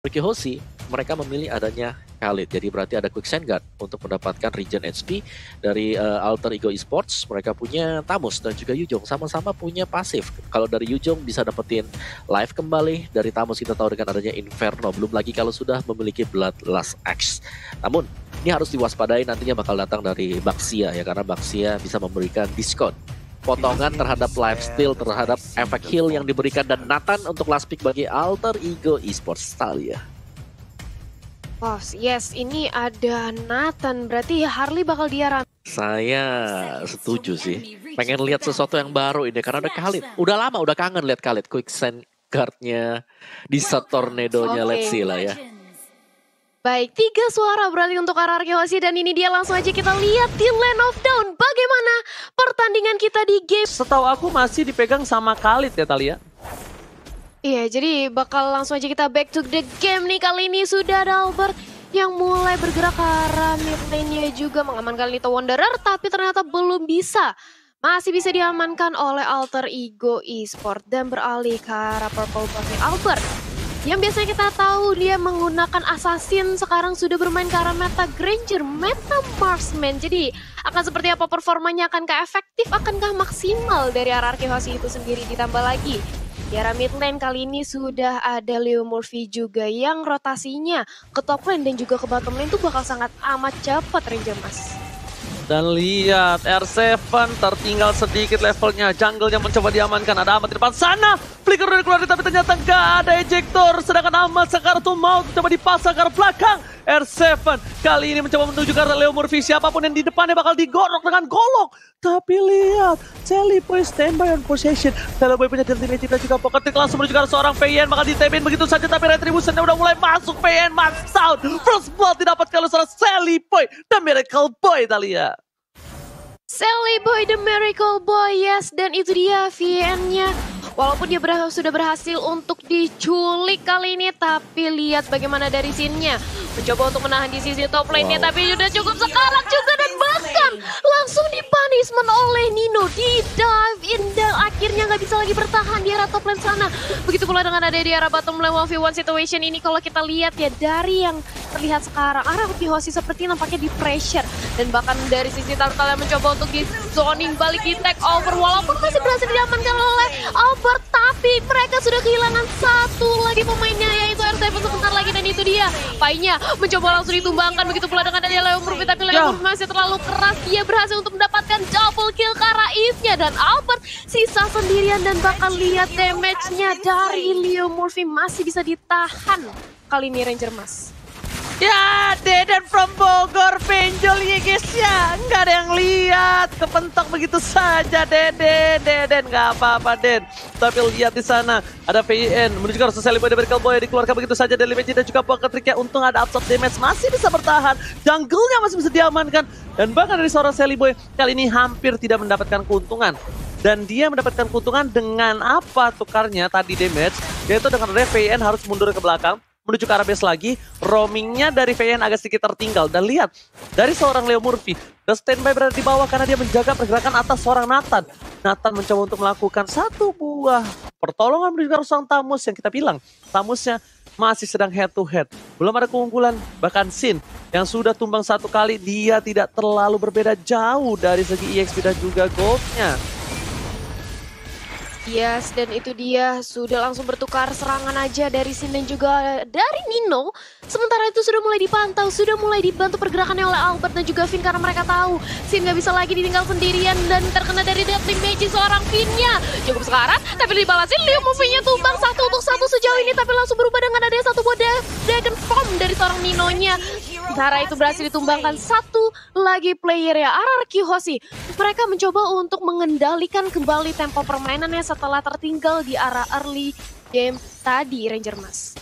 Ricky Hoshi, mereka memilih adanya Khalid. Jadi berarti ada Quick Sand Guard untuk mendapatkan regen HP dari Alter Ego Esports. Mereka punya Tamus dan juga Yujong. Sama-sama punya pasif. Kalau dari Yujong bisa dapetin live kembali. Dari Tamus kita tahu dengan adanya Inferno. Belum lagi kalau sudah memiliki Bloodlust X. Namun, ini harus diwaspadai nantinya bakal datang dari Baxia ya. Karena Baxia bisa memberikan diskon potongan terhadap lifesteal, terhadap efek heal yang diberikan, dan Nathan untuk last pick bagi Alter Ego Esports Stalia. Oh yes, ini ada Nathan, berarti Harley bakal diaran. Saya setuju sih, pengen lihat sesuatu yang baru ini karena ada Khalid. Udah lama, udah kangen lihat Khalid, Quick Sand Guard-nya di set tornado-nya, let's see lah ya. Baik, 3 suara berarti untuk RRQ Hoshi, dan ini dia langsung aja kita lihat di Land of Dawn. Bagaimana pertandingan kita di game? Setahu aku masih dipegang sama Khalid ya Talia. Iya, jadi bakal langsung aja kita back to the game nih. Kali ini sudah ada Albert yang mulai bergerak ke arah mid lane-nya juga mengamankan Little Wanderer, tapi ternyata belum bisa. Masih bisa diamankan oleh Alter Ego Esports dan beralih ke arah Purple Buffy Albert. Yang biasanya kita tahu dia menggunakan Assassin, sekarang sudah bermain ke arah meta Granger, meta Marksman. Jadi akan seperti apa performanya, akankah efektif, akankah maksimal dari RRQ Hoshi itu sendiri. Ditambah lagi di arah mid lane kali ini sudah ada Leo Murphy juga yang rotasinya ke top lane dan juga ke bottom lane itu bakal sangat amat cepat Ranger Mas. Dan lihat R7 tertinggal sedikit levelnya, jungle-nya mencoba diamankan, ada Ahmad di depan sana, flicker dari keluar tapi ternyata nggak ada ejector, sedangkan Ahmad sekarang tuh mau coba dipasang ke arah belakang. R7 kali ini mencoba menuju ke arah Leo Murphy, siapapun yang di depannya bakal digorok dengan golok. Tapi lihat, Sally Boy standby on possession. Sally Boy punya ultimate dan juga pocket trick, langsung menuju ke arah seorang PN, bakal ditemin begitu saja, tapi retributionnya udah mulai masuk. PN max out, first blood didapatkan oleh seorang Sally Boy, The Miracle Boy Talia. Sally Boy the Miracle Boy, yes, dan itu dia VN-nya. Walaupun dia sudah berhasil untuk diculik kali ini, tapi lihat bagaimana dari scene-nya. Mencoba untuk menahan di sisi top lane-nya, tapi sudah cukup sekarat juga, dan bahkan langsung di-punishment oleh Nino. Di-dive in, dan akhirnya nggak bisa lagi bertahan di arah top lane sana. Begitu pula dengan ada di arah bottom lane 1v1 situation ini. Kalau kita lihat ya, dari yang terlihat sekarang, RRQ Hoshi seperti nampaknya di pressure. Dan bahkan dari sisi Turtle yang mencoba untuk di zoning balik, di take over. Walaupun masih berhasil diamankan oleh Albert, tapi mereka sudah kehilangan satu lagi pemainnya, yaitu R7 sebentar lagi, dan itu dia. Painya mencoba langsung ditumbangkan, begitu pula dengan adanya Leo Murphy, tapi Leo Murphy masih terlalu keras. Dia berhasil untuk mendapatkan double kill ke arah Eve-nya, dan Albert sisa sendirian, dan bakal lihat damage-nya dari Leo Murphy masih bisa ditahan kali ini Ranger Mas. Ya, Deden from Bogor, penjol ya guys ya. Nggak ada yang lihat, kepentok begitu saja Deden nggak apa-apa Den. Tapi lihat di sana ada VN menuju ke arah Sally Boy, Miracle Boy dikeluarkan begitu saja dari Legend dan juga pocket trick-nya. Untung ada absorb damage, masih bisa bertahan. Jungle-nya masih bisa diamankan, dan bahkan dari seorang Sally Boy kali ini hampir tidak mendapatkan keuntungan. Dan dia mendapatkan keuntungan dengan apa tukarnya tadi damage, yaitu dengan VN harus mundur ke belakang menuju ke arah base lagi, roamingnya dari VN agak sedikit tertinggal. Dan lihat, dari seorang Leo Murphy, the standby berada di bawah karena dia menjaga pergerakan atas seorang Nathan. Nathan mencoba untuk melakukan satu buah pertolongan menuju ke arah seorang Tamus, yang kita bilang Tamusnya masih sedang head to head. Belum ada keunggulan, bahkan Sin yang sudah tumbang satu kali, dia tidak terlalu berbeda jauh dari segi EXP dan juga goldnya. Yes, dan itu dia sudah langsung bertukar serangan aja dari Sin dan juga dari Nino. Sementara itu sudah mulai dipantau, sudah mulai dibantu pergerakannya oleh Albert dan juga Finn, karena mereka tahu Sin nggak bisa lagi ditinggal sendirian dan terkena dari deadly mage seorang Finn-nya. Cukup sekarat, tapi dibalasin Leo Murphy-nya tumbang 1 untuk 1 sejauh ini, tapi langsung berubah dengan adanya satu buah Dragon Form dari seorang Nino-nya. Sementara itu berhasil ditumbangkan satu lagi player ya, RRQ Hoshi. Mereka mencoba untuk mengendalikan kembali tempo permainannya setelah tertinggal di arah early game tadi Ranger Mas.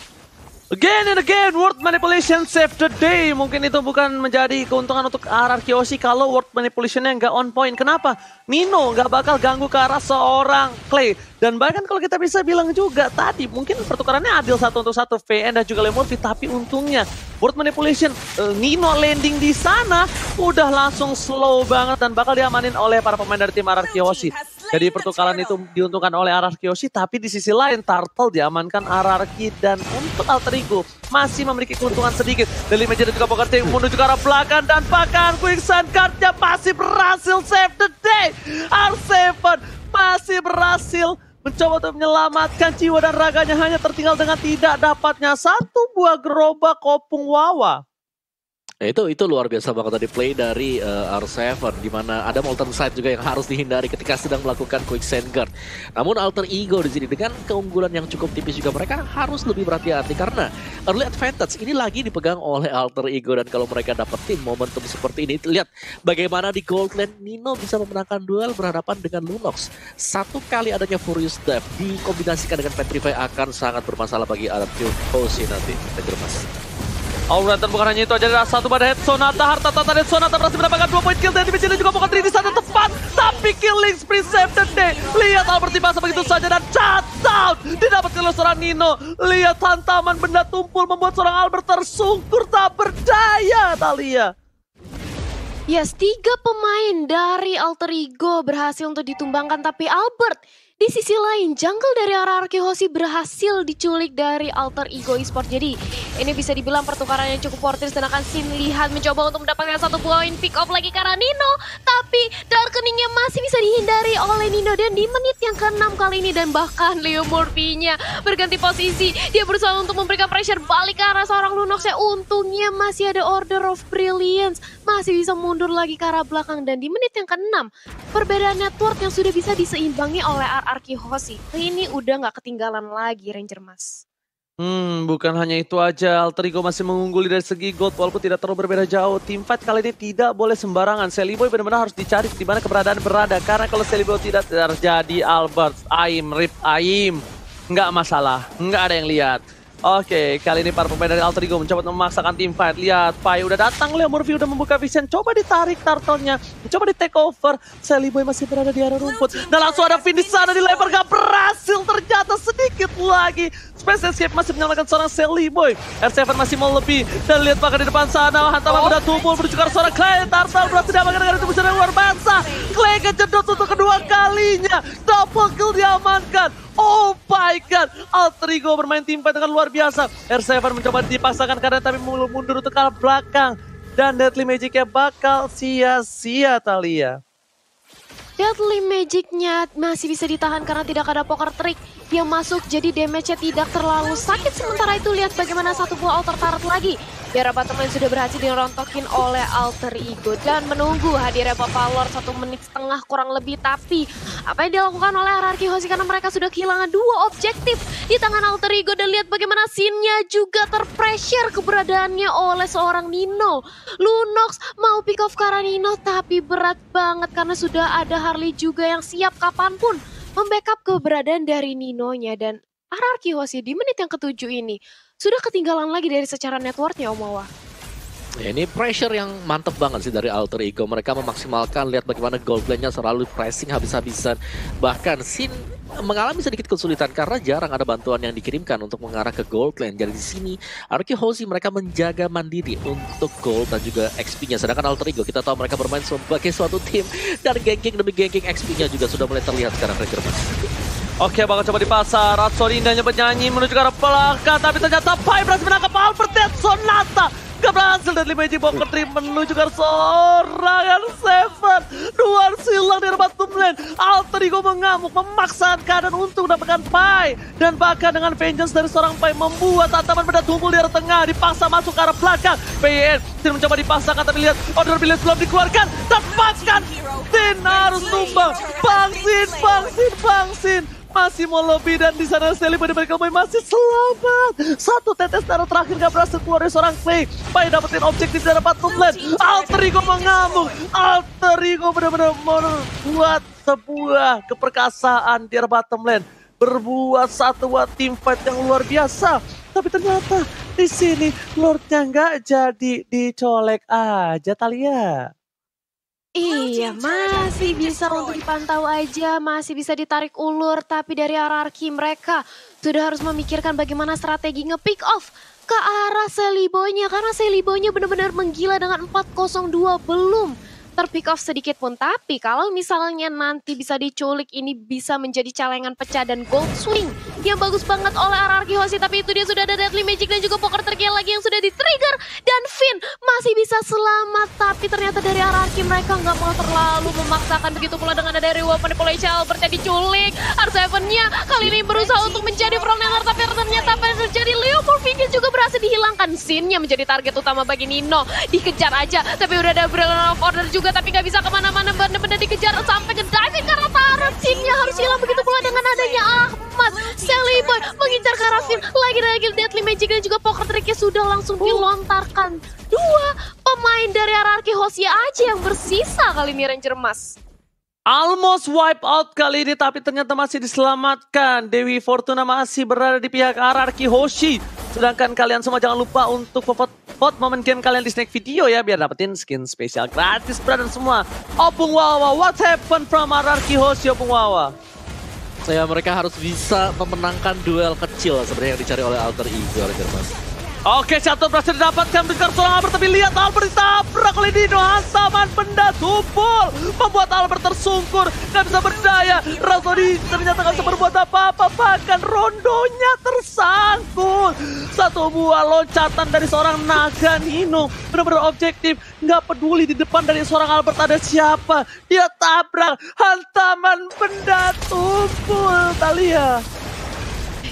Again and again, word manipulation save the day. Mungkin itu bukan menjadi keuntungan untuk RRQ Hoshi kalau word manipulationnya nggak on point. Kenapa? Nino nggak bakal ganggu ke arah seorang Clay. Dan bahkan kalau kita bisa bilang juga tadi, mungkin pertukarannya adil 1 untuk 1 VN dan juga Leo Murphy. Tapi untungnya word manipulation, Nino landing di sana udah langsung slow banget dan bakal diamanin oleh para pemain dari tim RRQ Hoshi. Jadi pertukaran itu diuntungkan oleh RRQ Yoshi, tapi di sisi lain Turtle diamankan RRQ dan untuk Alter Ego masih memiliki keuntungan sedikit. Dari Major dan juga Poker Team menuju ke arah belakang dan bahkan Quicksand Guard-nya masih berhasil save the day. R7 masih berhasil mencoba untuk menyelamatkan jiwa dan raganya, hanya tertinggal dengan tidak dapatnya satu buah gerobak kopung Wawa. Itu luar biasa banget tadi play dari R7, di mana ada Molten Side juga yang harus dihindari ketika sedang melakukan Quicksand Guard. Namun Alter Ego di sini dengan keunggulan yang cukup tipis juga, mereka harus lebih berhati-hati karena early advantage ini lagi dipegang oleh Alter Ego, dan kalau mereka dapetin momentum seperti ini, lihat bagaimana di Gold Lane Nino bisa memenangkan duel berhadapan dengan Lunox. Satu kali adanya Furious Dive dikombinasikan dengan Petrify akan sangat bermasalah bagi RRQ Yoshi nanti. Mas. Alright, dan bukan hanya itu aja, ada satu pada head Sonata, harta tata dan Sonata berhasil mendapatkan 2 poin kill dari Major dan juga Poker 3 di sana tepat, tapi killing spree save the day. Lihat Albert dipaksa begitu saja dan shutdown didapatkan oleh seorang Nino. Lihat hantaman benda tumpul membuat seorang Albert tersungkur tak berdaya, Thalia. Yes, 3 pemain dari Alter Ego berhasil untuk ditumbangkan, tapi Albert di sisi lain, jungle dari RRQ Yoshi berhasil diculik dari Alter Ego Esports. Jadi ini bisa dibilang pertukaran yang cukup worth it, sedangkan Sin Lihan mencoba untuk mendapatkan 1 poin pick off lagi karena Nino. Tapi darkeningnya masih bisa dihindari oleh Nino, dan di menit yang ke-6 kali ini, dan bahkan Leo Murphy-nya berganti posisi. Dia berusaha untuk memberikan pressure balik ke arah seorang Lunox. Untungnya masih ada Order of Brilliance, masih bisa mundur lagi ke arah belakang, dan di menit yang ke-6 perbedaan network yang sudah bisa diseimbangi oleh RRQ Yoshi. Ini udah nggak ketinggalan lagi Ranger Mas. Bukan hanya itu aja, Alter Ego masih mengungguli dari segi gold walaupun tidak terlalu berbeda jauh. Teamfight kali ini tidak boleh sembarangan. Seliboy benar-benar harus dicari di mana keberadaan berada, karena kalau Seliboy tidak terjadi, Albert, Rip Aim, nggak masalah, nggak ada yang lihat. Oke, kali ini para pemain dari Alter Ego mencoba memaksakan teamfight. Lihat, Pai udah datang, Leo Murphy udah membuka vision, coba ditarik Turtle-nya, coba di take over. Seliboy masih berada di area rumput, dan langsung ada finish sana dilempar, gak berhasil ternyata, sedikit lagi. Space Escape masih menyelamatkan seorang Seliboy. R7 masih mau lebih, dan lihat bahkan di depan sana, hantaman udah tumpul menuju ke seorang Clay. Turtle berhasil diamankan dengan itu yang luar biasa. Clay kejedot untuk kedua kalinya, double kill diamankan. Oh my god, Alter Ego bermain teamfight dengan luar biasa. R7 mencoba dipaksakan karena tapi mundur untuk ke belakang, dan Deadly Magic-nya bakal sia-sia, Thalia. Deadly Magic-nya masih bisa ditahan karena tidak ada Poker Trick yang masuk, jadi damage-nya tidak terlalu sakit. Sementara itu lihat bagaimana satu buah Alter Turret lagi di arah bottom lane sudah berhasil dirontokin oleh Alter Ego, dan menunggu hadirnya Papalor 1 menit setengah kurang lebih. Tapi apa yang dilakukan oleh RRQ Yoshi karena mereka sudah kehilangan 2 objektif di tangan Alter Ego, dan lihat bagaimana Sin-nya juga terpressure keberadaannya oleh seorang Nino. Lunox mau pick off karena Nino, tapi berat banget karena sudah ada Harley juga yang siap kapanpun membackup keberadaan dari Nino-nya. Dan RRQ Yoshi di menit yang ke-7 ini sudah ketinggalan lagi dari secara networknya, Om Wawa. Ya, ini pressure yang mantep banget sih dari Alter Ego. Mereka memaksimalkan, lihat bagaimana gold lane-nya selalu pressing habis-habisan. Bahkan Sin mengalami sedikit kesulitan karena jarang ada bantuan yang dikirimkan untuk mengarah ke gold lane. Jadi di sini RRQ Yoshi mereka menjaga mandiri untuk gold dan juga XP-nya. Sedangkan Alter Ego kita tahu mereka bermain sebagai suatu tim, dan ganking demi ganking XP-nya juga sudah mulai terlihat sekarang, Ranger Mas. Oke, bakal coba di pasar. Ratsori indahnya bernyanyi menuju ke arah belakang, tapi ternyata Pai berhasil menangkap Albert dan Sonata. Gak berhasil, dan Magic Poker 3 menuju ke arah seorang R7. 2 silang di arah bottom lane. Alter Ego mengamuk, memaksakan keadaan untuk mendapatkan Pai. Dan bahkan dengan vengeance dari seorang Pai membuat hantaman benda tumpul di arah tengah, dipaksa masuk ke arah belakang. PN Sin mencoba dipaksakan, tapi lihat Order Brilliance belum dikeluarkan. Tepaskan, Sin harus tumbang. Bang Sin masih mau lebih, dan di sana Seliboy di balik masih selamat. 1 tetes darah terakhir gak berhasil keluar dari seorang Clay. Pai dapetin objektif dari bottom lane. Alter Ego mengamuk. Alter Ego benar-benar membuat sebuah keperkasaan di bottom lane, berbuat satu teamfight yang luar biasa. Tapi ternyata di sini Lordnya nggak jadi dicolek aja, Thalia. Iya, masih bisa untuk dipantau aja, masih bisa ditarik ulur, tapi dari RRQ mereka sudah harus memikirkan bagaimana strategi nge-pick off ke arah Seliboy-nya, karena Seliboy-nya benar-benar menggila dengan 402, belum terpick off sedikit pun. Tapi kalau misalnya nanti bisa diculik, ini bisa menjadi celengan pecah dan gold swing yang bagus banget oleh RRQ Hoshi. Tapi itu dia sudah ada Deadly Magic dan juga poker terkill lagi yang sudah di-trigger. Dan Finn masih bisa selamat, tapi ternyata dari RRQ mereka nggak mau terlalu memaksakan. Begitu pula dengan ada dari Reward Manipulation, Albert diculik. R7-nya kali ini berusaha untuk menjadi frontrunner, tapi ternyata apa yang terjadi? Leo Morphinus juga berhasil dihilangkan. Sin-nya menjadi target utama bagi Nino. Dikejar aja, tapi udah ada Brilliant of Order juga, tapi nggak bisa kemana-mana, bener-bener dikejar sampai ke diving karena taruh. Sin-nya harus hilang. Begitu pula dengan adanya Ahmad. Sally Boy mengincar ke arah Sin. Lagi-lagi Deadly Magic dan juga poker tricknya sudah langsung dilontarkan. Dua pemain dari RRQ Hoshi aja yang bersisa kali ini Ranger Mas. Almost wipe out kali ini, tapi ternyata masih diselamatkan. Dewi Fortuna masih berada di pihak RRQ Hoshi. Sedangkan kalian semua jangan lupa untuk vote momen game kalian di Snake Video ya, biar dapetin skin spesial gratis, brother semua. Opung Wawa, what happened from RRQ Hoshi, Opung Wawa? Mereka harus bisa memenangkan duel kecil sebenarnya yang dicari oleh Alter Ego, Mas. Oke, satu berhasil didapatkan dengan seorang Albert, tapi lihat Albert ditabrak oleh Dino. Hantaman benda tumpul membuat Albert tersungkur, gak bisa berdaya. Razodi ternyata gak bisa berbuat apa-apa, bahkan rondonya tersangkut. Satu buah loncatan dari seorang naga Nino, benar-benar objektif, gak peduli di depan dari seorang Albert ada siapa, dia tabrak. Hantaman benda tumpul, Thalia.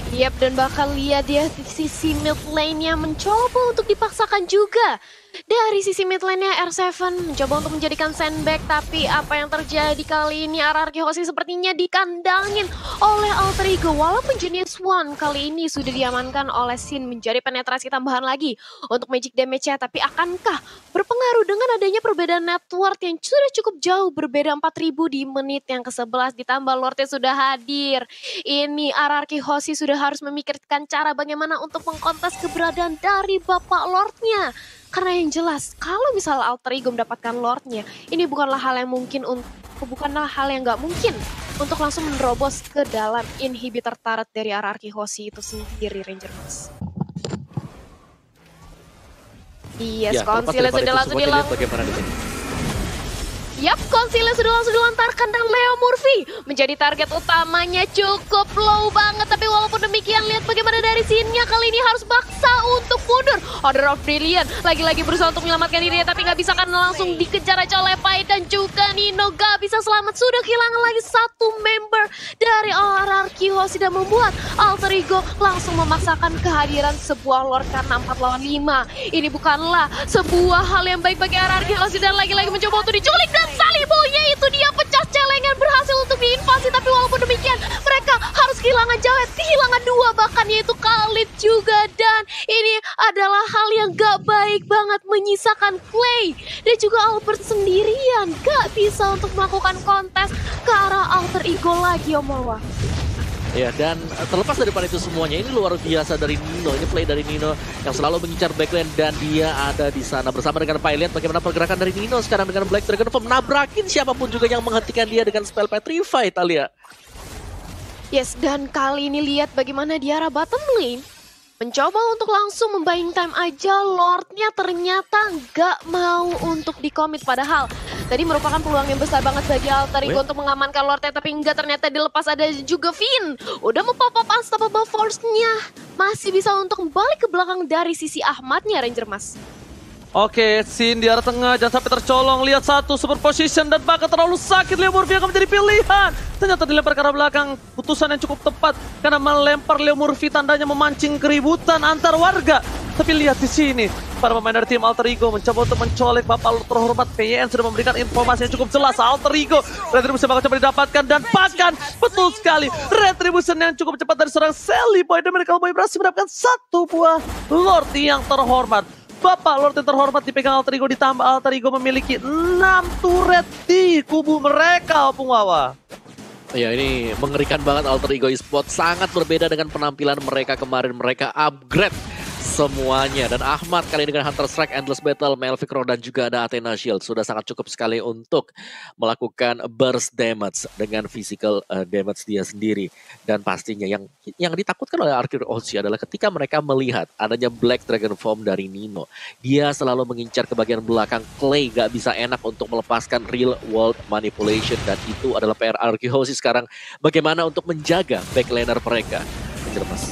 Yap, dan bakal lihat ya sisi mid lane-nya mencoba untuk dipaksakan juga. Dari sisi mid lane-nya R7 mencoba untuk menjadikan sandbag, tapi apa yang terjadi kali ini RRQ Hoshi sepertinya dikandangin oleh Alter Ego. Walaupun jenis One kali ini sudah diamankan oleh Sin menjadi penetrasi tambahan lagi untuk magic damage-nya, tapi akankah berpengaruh dengan adanya perbedaan network yang sudah cukup jauh, berbeda 4000 di menit yang ke-11 ditambah Lordnya sudah hadir. Ini RRQ Hoshi sudah harus memikirkan cara bagaimana untuk mengkontes keberadaan dari Bapak Lordnya. Karena yang jelas, kalau misalnya Alter Ego mendapatkan Lordnya, ini bukanlah hal yang nggak mungkin untuk langsung menerobos ke dalam inhibitor turret dari RRQ Hoshi itu sendiri, Ranger Mas. Yes, Concealer sudah langsung Yap, Concealer sudah langsung dilontarkan dan Leo Murphy menjadi target utamanya, cukup low banget. Tapi walaupun demikian, lihat bagaimana dari Sin-nya kali ini harus baksa untuk mundur. Order of Brilliant lagi-lagi berusaha untuk menyelamatkan dirinya, tapi nggak bisa kan, langsung dikejar aja oleh Pai dan juga Nino. Gak bisa selamat, sudah kehilangan lagi satu member dari RRQ Hoshi dan membuat Alter Ego langsung memaksakan kehadiran sebuah Lord karena 4 lawan 5. Ini bukanlah sebuah hal yang baik bagi RRQ Hoshi dan lagi-lagi mencoba untuk diculik dan Salibonya itu dia pecah celengan, berhasil untuk diinvasi. Tapi walaupun demikian mereka harus kehilangan Jawet, kehilangan dua bahkan, yaitu Khalid juga. Dan ini adalah hal yang gak baik banget, menyisakan Clay dan juga Albert sendirian, gak bisa untuk melakukan kontes ke arah Alter Ego lagi, Om Wawa. Ya, dan terlepas daripada itu semuanya, ini luar biasa dari Nino. Ini play dari Nino yang selalu mengincar backlane dan dia ada di sana bersama dengan Pai. Lihat bagaimana pergerakan dari Nino sekarang dengan Black Dragon Form, nabrakin siapapun juga yang menghentikan dia dengan spell Petrify, Thalia. Yes, dan kali ini lihat bagaimana di arah bottom lane mencoba untuk langsung membuying time aja. Lordnya ternyata nggak mau untuk di-commit, padahal tadi merupakan peluang yang besar banget bagi Alter Ego untuk mengamankan Lordnya, tapi enggak, ternyata dilepas. Ada juga Finn udah mau-pop unstoppable force-nya, masih bisa untuk balik ke belakang dari sisi Ahmadnya, Ranger Mas. Oke, Sin di arah tengah, jangan sampai tercolong. Lihat satu super position dan bahkan terlalu sakit. Leo Murphy akan menjadi pilihan. Ternyata dilempar ke arah belakang, putusan yang cukup tepat karena melempar Leo Murphy tandanya memancing keributan antar warga. Tapi lihat di sini, para pemain dari tim Alter Ego mencoba untuk mencolek Bapak terhormat. PYN sudah memberikan informasi yang cukup jelas. Alter Ego, Retribution bakal coba didapatkan dan bahkan betul sekali Retribution yang cukup cepat dari seorang Sally Boy dan Miracle Boy berhasil mendapatkan satu buah Lord yang terhormat. Bapak Lord yang terhormat dipegang Alter Ego, ditambah Alter Ego memiliki 6 turret di kubu mereka, Opung Wawa. Ya, ini mengerikan banget Alter Ego Esports, sangat berbeda dengan penampilan mereka kemarin. Mereka upgrade semuanya. Dan Ahmad kali ini dengan Hunter Strike, Endless Battle, Melvic Row, dan juga ada Athena Shield. Sudah sangat cukup sekali untuk melakukan burst damage dengan physical damage dia sendiri. Dan pastinya yang ditakutkan oleh Arcade Oshi adalah ketika mereka melihat adanya Black Dragon Form dari Nino. Dia selalu mengincar ke bagian belakang. Clay gak bisa enak untuk melepaskan real world manipulation. Dan itu adalah PR Arcade Oshi sekarang. Bagaimana untuk menjaga backlaner mereka. Jelas.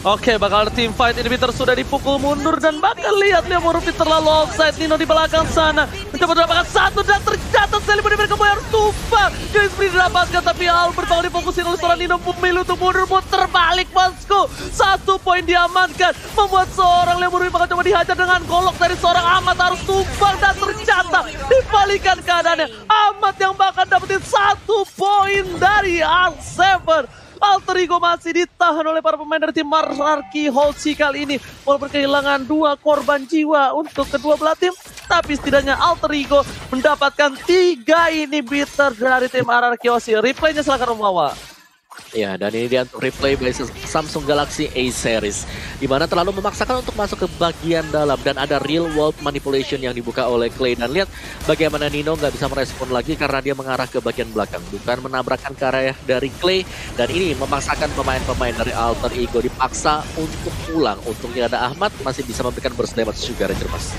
Oke, bakal ada team fight. Inhibitor sudah dipukul mundur dan bakal lihat Leo Murphy terlalu offside. Nino di belakang sana mencoba mendapatkan satu dan tercatat Celebrity mereka harus tumpah. Guys, beri didapatkan tapi Albert bakal difokusin oleh seorang Nino, memilih untuk mundur, muter balik bosku. 1 poin diamankan, membuat seorang Leo Murphy bakal coba dihajar dengan golok dari seorang Ahmad, harus tumbang dan tercatat. Dibalikan keadaannya, Ahmad yang bakal dapetin 1 poin dari R7. Alter Ego masih ditahan oleh para pemain dari tim Arcade Oshi kali ini. Walaupun kehilangan 2 korban jiwa untuk kedua belah tim, tapi setidaknya Alter Ego mendapatkan 3 inhibitor dari tim Arcade Oshi. Replaynya silakan Rumawa. Ya, dan ini dia untuk replay by Samsung Galaxy A Series, di mana terlalu memaksakan untuk masuk ke bagian dalam dan ada real world manipulation yang dibuka oleh Clay. Dan lihat bagaimana Nino nggak bisa merespon lagi karena dia mengarah ke bagian belakang, bukan menabrakkan ke arah dari Clay. Dan ini memaksakan pemain-pemain dari Alter Ego dipaksa untuk pulang. Untungnya ada Ahmad masih bisa memberikan burst damage juga, Ranger Mas.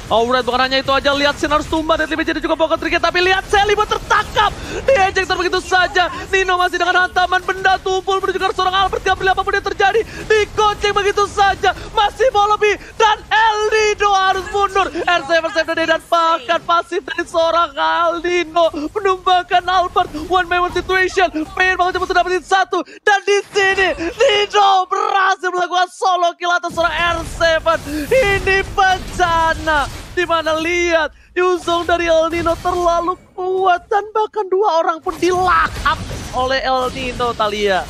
Alright, bukan hanya itu aja, lihat Sin harus tumbang dan jadi juga pocket trigger, tapi lihat Celebi tertangkap di ejector begitu saja. Nino masih dengan hantaman benda tumpul menuju ke seorang Albert, gak beli apapun yang terjadi, dikoceng begitu saja, masih mau lebih, dan El Nino harus mundur. R7 save the day dan bahkan pasif dari seorang El Nino menumbangkan Albert. One man one situation, pengen banget coba dapetin 1, dan di sini Nino berhasil melakukan solo kill atas seorang R7. Ini bencana. Dimana lihat Yuzong dari El Nino terlalu kuat dan bahkan 2 orang pun dilahap oleh El Nino, Thalia.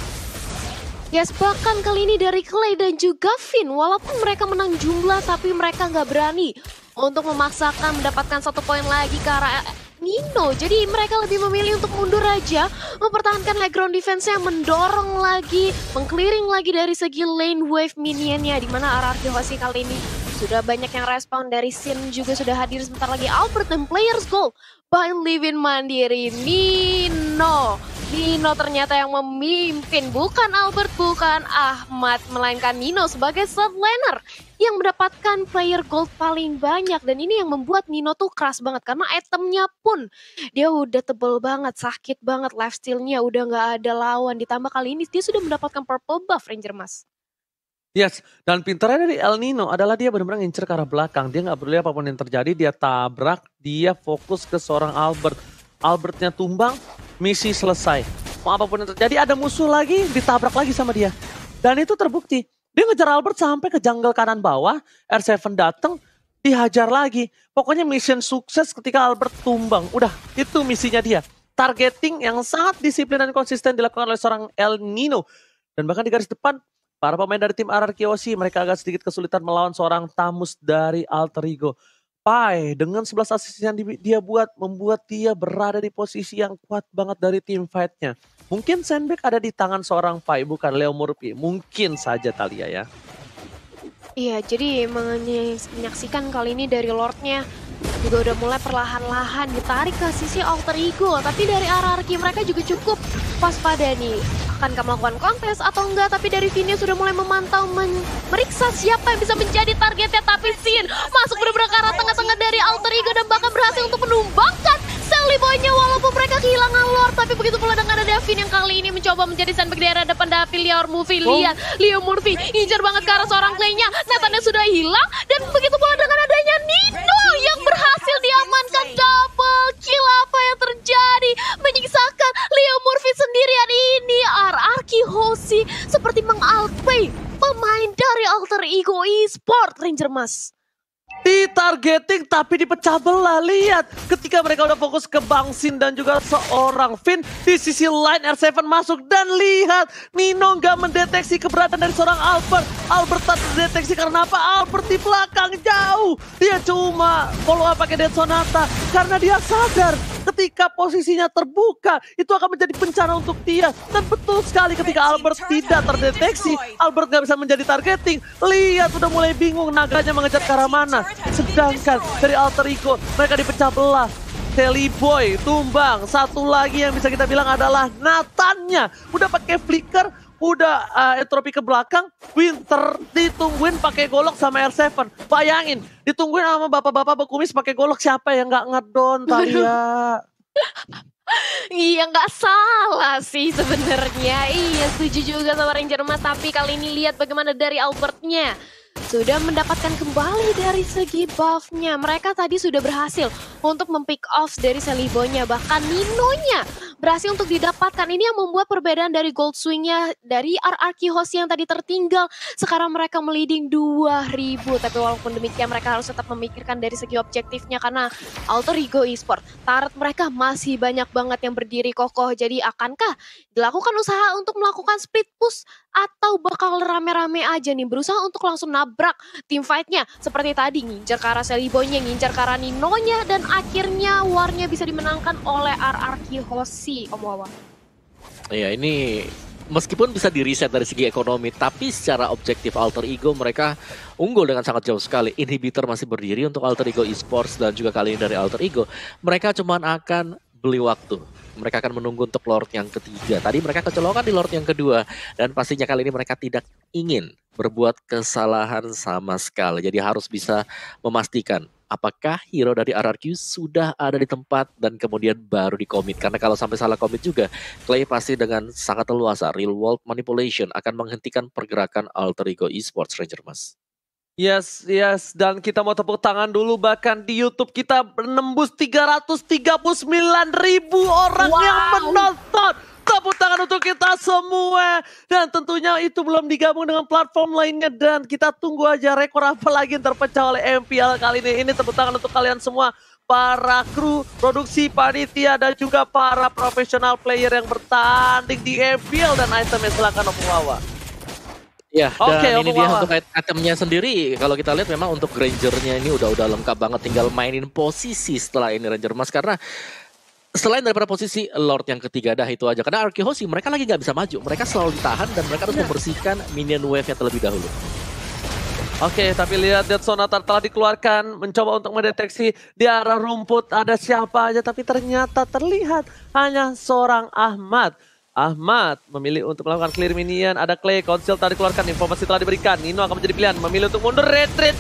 Yes, bahkan kali ini dari Clay dan juga Finn, walaupun mereka menang jumlah tapi mereka nggak berani untuk memaksakan mendapatkan 1 poin lagi ke arah Nino. Jadi mereka lebih memilih untuk mundur aja, mempertahankan high ground defense-nya, mendorong lagi, mengclearing lagi dari segi lane wave minionnya, dimana Arcade Oshi kali ini sudah banyak yang respon. Dari Sin juga sudah hadir sebentar lagi. Albert dan players goal by Livin Mandiri. Nino ternyata yang memimpin, bukan Albert, bukan Ahmad, melainkan Nino sebagai third laner yang mendapatkan player gold paling banyak. Dan ini yang membuat Nino tuh keras banget karena itemnya pun dia udah tebel banget, sakit banget, lifesteal-nya udah nggak ada lawan. Ditambah kali ini dia sudah mendapatkan purple buff, Ranger Mas. Yes, dan pintarnya dari El Nino adalah dia benar-benar ngincer ke arah belakang. Dia nggak peduli apapun yang terjadi, dia tabrak, dia fokus ke seorang Albert. Albertnya tumbang, misi selesai. Mau apapun yang terjadi, ada musuh lagi, ditabrak lagi sama dia. Dan itu terbukti. Dia ngejar Albert sampai ke jungle kanan bawah, R7 datang, dihajar lagi. Pokoknya mission sukses ketika Albert tumbang. Udah, itu misinya dia. Targeting yang sangat disiplin dan konsisten dilakukan oleh seorang El Nino. Dan bahkan di garis depan, para pemain dari tim Arcade Oshi mereka agak sedikit kesulitan melawan seorang Tamus dari Alter Ego. Pai dengan 11 assist yang dia buat, membuat dia berada di posisi yang kuat banget dari tim fight-nya. Mungkin sandbag ada di tangan seorang Pai, bukan Leo Murphy. Mungkin saja, Thalia ya. Iya, jadi menyaksikan kali ini dari Lord-nya juga udah mulai perlahan-lahan ditarik ke sisi Alter Ego. Tapi dari Arcade mereka juga cukup waspada nih. Akankah melakukan kontes atau enggak? Tapi dari Finn sudah mulai memantau, meriksa siapa yang bisa menjadi targetnya. Tapi Finn masuk benar-benar ke arah tengah-tengah dari Alter Ego dan bahkan berhasil untuk menumbangkan Sally Boy-nya walaupun mereka kehilangan Lord. Tapi begitu pula dengan ada Finn yang kali ini mencoba menjadi sandbag di daerah depan Davi. Leo Murphy, lihat Leo Murphy ngincar banget ke arah seorang Clay-nya. Nathannya sudah hilang dan begitu pula dengan adanya Nino yang berhasil diamankan. Double kill, apa yang terjadi? Menyiksakan Leo Murphy sendirian ini. Arcade Oshi seperti mengalpay pemain dari Alter Ego Esport, Ranger Mas. Ditargeting tapi dipecah belah. Lihat ketika mereka udah fokus ke Bang Sin dan juga seorang Finn, di sisi lain R7 masuk dan lihat Nino nggak mendeteksi keberadaan dari seorang Albert. Albert tak terdeteksi karena apa? Albert di belakang jauh. Dia cuma follow up pakai Dead Sonata karena dia sadar ketika posisinya terbuka, itu akan menjadi bencana untuk dia. Dan betul sekali ketika Albert tidak terdeteksi, Albert nggak bisa menjadi targeting. Lihat udah mulai bingung naganya mengejar ke arah mana. Sedangkan dari Alter Ego mereka dipecah belah. Sally Boy tumbang. Satu lagi yang bisa kita bilang adalah Nathannya. Udah pakai flicker, udah entropi ke belakang. Winter ditungguin pakai golok sama R7. Bayangin, ditungguin sama bapak-bapak berkumis pakai golok, siapa yang nggak ngedon, Talia? Iya nggak salah sih sebenarnya. Iya setuju juga sama Ranger Mas. Tapi kali ini lihat bagaimana dari Albertnya. Sudah mendapatkan kembali dari segi buff-nya. Mereka tadi sudah berhasil untuk mempick off dari Sally Boy-nya. Bahkan Nino-nya berhasil untuk didapatkan. Ini yang membuat perbedaan dari gold swing-nya dari RRQ Hoshi yang tadi tertinggal. Sekarang mereka meliding 2000. Tapi walaupun demikian mereka harus tetap memikirkan dari segi objektifnya. Karena Alter Ego Esports, turret mereka masih banyak banget yang berdiri kokoh. Jadi akankah dilakukan usaha untuk melakukan split push? Atau bakal rame-rame aja nih berusaha untuk langsung nabrak tim fight-nya. Seperti tadi ngincar ke arah Sally Boy-nya, ngincar ke arah Nino-nya. Dan akhirnya war-nya bisa dimenangkan oleh RRQ Hoshi, Om Wawa. Iya, ini meskipun bisa di-reset dari segi ekonomi, tapi secara objektif Alter Ego mereka unggul dengan sangat jauh sekali. Inhibitor masih berdiri untuk Alter Ego Esports dan juga kali ini dari Alter Ego. Mereka cuman akan beli waktu. Mereka akan menunggu untuk Lord yang ketiga. Tadi mereka kecolongan di Lord yang kedua. Dan pastinya kali ini mereka tidak ingin berbuat kesalahan sama sekali. Jadi harus bisa memastikan apakah hero dari RRQ sudah ada di tempat dan kemudian baru dikomit. Karena kalau sampai salah komit juga, Clay pasti dengan sangat leluasa real world manipulation akan menghentikan pergerakan Alter Ego Esports, Ranger Mas. Yes, dan kita mau tepuk tangan dulu, bahkan di YouTube kita menembus 339.000 orang yang menonton. Tepuk tangan untuk kita semua. Dan tentunya itu belum digabung dengan platform lainnya, dan kita tunggu aja rekor apa lagi yang terpecah oleh MPL kali ini. Ini tepuk tangan untuk kalian semua, para kru, produksi, panitia, dan juga para profesional player yang bertanding di MPL dan itemnya. Silakan Om Wawa. Ya, dan ini dia untuk itemnya sendiri. Kalau kita lihat memang untuk Rangernya ini udah lengkap banget. Tinggal mainin posisi setelah ini Ranger Mas. Karena selain daripada posisi Lord yang ketiga, dah itu aja. Karena RRQ Hoshi mereka lagi nggak bisa maju. Mereka selalu ditahan dan mereka harus membersihkan minion wave-nya terlebih dahulu. Oke, tapi lihat Death Sonata telah dikeluarkan, mencoba untuk mendeteksi di arah rumput ada siapa aja. Tapi ternyata terlihat hanya seorang Ahmad. Ahmad memilih untuk melakukan clear minion. Ada Clay, Conceal telah dikeluarkan, informasi telah diberikan. Nino akan menjadi pilihan, memilih untuk mundur. Retreat.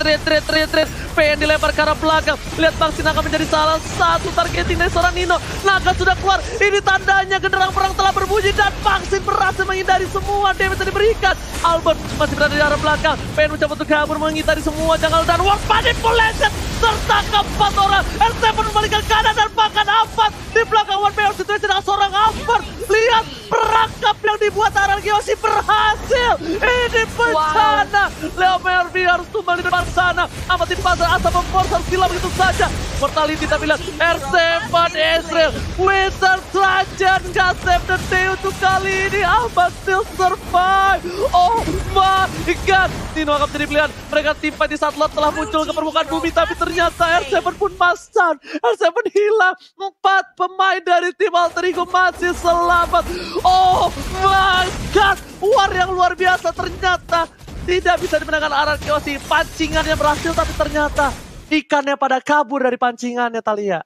PN dilempar ke arah belakang. Lihat Maxine akan menjadi salah satu targeting dari seorang Nino. Naga sudah keluar, ini tandanya genderang perang telah berbunyi. Dan Maxine berhasil menghindari semua damage yang diberikan. Albert masih berada di arah belakang. PN mencoba untuk kabur, menghindari semua janggal. Dan War Manipulation tertangkap 4 orang. R7 membalikan kanan dan makan Ampat. Di belakang One Player Situation dengan seorang Ampat. Lihat perangkap yang dibuat RRQ Hoshi berhasil. Ini bencana. Leo MRV harus tumbang di depan sana. Amat di pasar asal memforcer sila begitu saja. Mortality tapi lihat R7 Ezreal. Winter Trajan gak save the day untuk kali ini. Amat still survive. Oh my god. Nino akan menjadi pilihan. Mereka timpa di saat Lord telah muncul ke permukaan bumi. Tapi ternyata R7 pun masan. R7 hilang. 4 pemain dari tim Alter Ego masih selamat. Oh my god, war yang luar biasa ternyata tidak bisa dimenangkan RRQ Hoshi. Pancingannya berhasil tapi ternyata ikannya pada kabur dari pancingannya, Talia.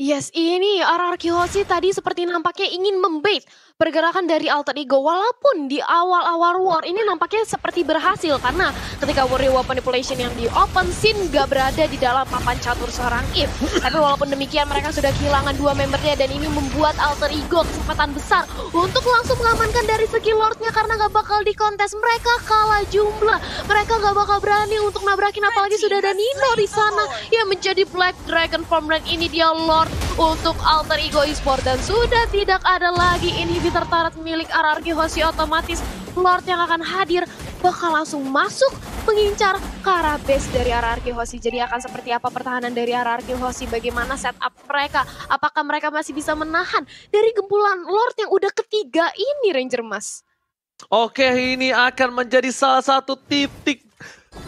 Yes, ini RRQ Hoshi tadi seperti nampaknya ingin membait pergerakan dari Alter Ego. Walaupun di awal-awal war ini nampaknya seperti berhasil. Karena ketika Warrior Manipulation yang di open scene gak berada di dalam papan catur seorang If. Tapi walaupun demikian mereka sudah kehilangan 2 membernya. Dan ini membuat Alter Ego kesempatan besar untuk langsung mengamankan dari segi Lordnya. Karena gak bakal dikontes, mereka kalah jumlah. Mereka gak bakal berani untuk nabrakin, apalagi sudah ada Nino di sana yang menjadi Black Dragon form. Dan ini dia Lord untuk Alter Ego Esports. Dan sudah tidak ada lagi inhibitor turret milik RRQ Hoshi. Otomatis Lord yang akan hadir bakal langsung masuk mengincar ke arah base dari RRQ Hoshi. Jadi akan seperti apa pertahanan dari RRQ Hoshi? Bagaimana setup mereka? Apakah mereka masih bisa menahan dari gempulan Lord yang udah ketiga ini, Ranger Mas? Oke, ini akan menjadi salah satu titik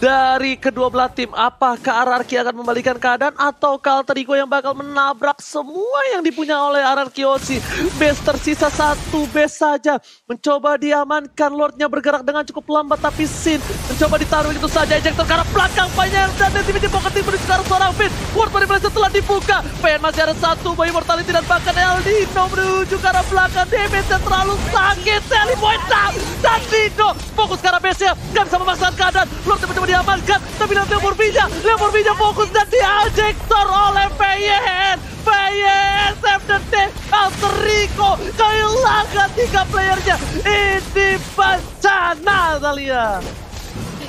dari kedua belah tim. Apakah RRQ akan membalikan keadaan atau Alter Ego yang bakal menabrak semua yang dipunya oleh RRQ Aussie? Base tersisa satu base saja. Mencoba diamankan, Lordnya bergerak dengan cukup lambat tapi Sin mencoba ditaruh itu saja. Ejector ke arah belakang banyak dan tim pocket menuju ke arah seorang Finn. Ward manipulasi telah dibuka. PN masih ada satu, Boy Immortality dan bahkan Eldino menuju ke arah belakang. Damage-nya terlalu sakit. Sally Boy down dan Dino fokus ke arah base-nya. Gak bisa memaksakan keadaan. Lord mencoba diamankan, tapi nanti Leomorvinya fokus dan diejector oleh PYN. PYN save the day. Alter Ego kehilangan 3 playernya. Ini bencana, Thalia.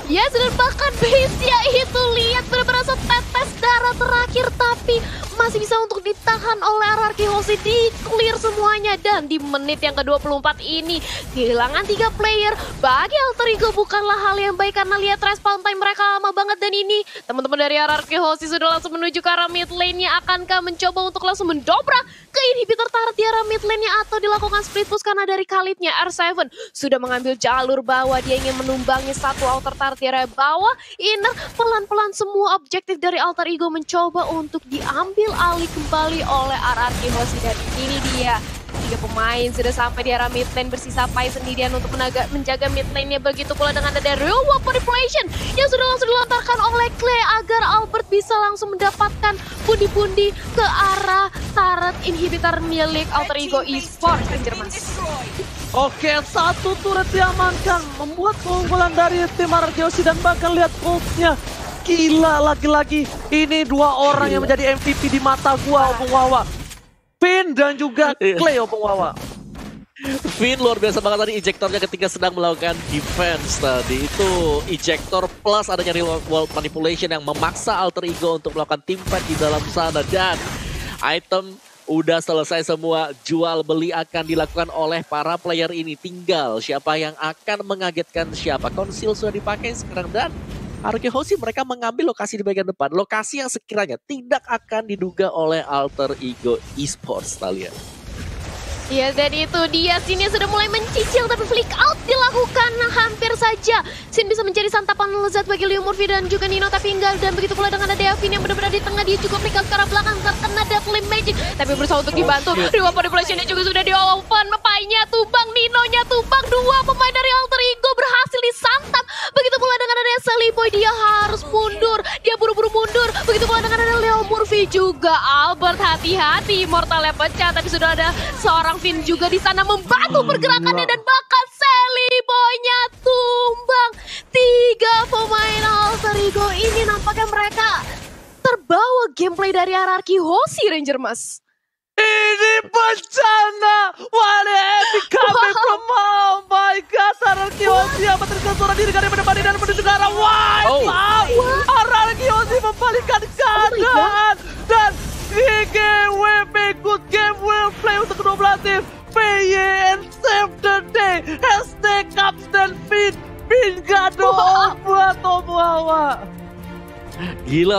Yes, dan bahkan base-nya itu lihat benar-benar setetes darah terakhir, tapi masih bisa untuk ditahan oleh RRQ Aussie, di clear semuanya. Dan di menit yang ke-24 ini kehilangan 3 player bagi Alter Ego bukanlah hal yang baik karena lihat respawn time mereka lama banget. Dan ini teman-teman dari RRQ Aussie sudah langsung menuju ke arah mid lane-nya. Akankah mencoba untuk langsung mendobrak ke inhibitor turret di arah mid lane-nya atau dilakukan split push karena dari Khalidnya R7 sudah mengambil jalur bawah. Dia ingin menumbangi satu outer turret di area bawah. Inner pelan-pelan semua objektif dari Alter Ego mencoba untuk diambil alih kembali oleh RRQ Aussie. Dan ini dia 3 pemain sudah sampai di arah mid lane, bersisa Pai sendirian untuk menjaga mid lane-nya. Begitu pula dengan ada real world manipulation yang sudah langsung dilontarkan oleh Clay agar Albert bisa langsung mendapatkan pundi-pundi ke arah turret inhibitor milik Alter Ego Esports. Oke, satu turret diamankan, membuat keunggulan dari tim RRQ Aussie dan bahkan lihat ult-nya. Gila, lagi-lagi ini 2 orang yang menjadi MVP di mata gua, Opung Wawa. Finn dan juga Clay, Opung Wawa. Finn luar biasa banget tadi ejectornya ketika sedang melakukan defense tadi. Itu ejector plus adanya real world manipulation yang memaksa Alter Ego untuk melakukan team fight di dalam sana. Dan item udah selesai semua, jual beli akan dilakukan oleh para player ini. Tinggal siapa yang akan mengagetkan siapa. Conceal sudah dipakai sekarang dan RRQ Aussie mereka mengambil lokasi di bagian depan. Lokasi yang sekiranya tidak akan diduga oleh Alter Ego Esports, Thalia. Ya, dan itu dia, Sin sudah mulai mencicil tapi flick out dilakukan hampir saja. Sin bisa menjadi santapan lezat bagi Leomorphi dan juga Nino, tapi enggak. Dan begitu pula dengan ada Devin yang benar-benar di tengah, dia juga flick out ke arah belakang terkena Deathly Magic. Tapi berusaha untuk dibantu. Reward manipulation juga sudah di-open. Pai-nya tumbang, Nino-nya tumbang. 2 pemain dari Alter Ego berhasil disantap. Begitu pula dengan ada Sally Boy, dia harus mundur. Dia buru-buru mundur. Begitu pula dengan ada Leomorphi juga. Albert hati-hati, Immortalnya pecah, tapi sudah ada seorang Finn juga di sana membantu pergerakannya dan bahkan Sally Boy-nya tumbang. 3 pemain Alter Ego ini nampaknya mereka terbawa gameplay dari RRQ Aussie, Ranger Mas. Ini bencana. What epic coming from, oh my god, RRQ Aussie apa tersuara diri dari depan dan menuju ke arah wipe out. RRQ Aussie membalikkan keadaan dan GGWP, good game well play untuk kedua belah tim. PYN save the day. Hashtag Caps dan Finn. Finn gado buat Opung Wawa. Gila.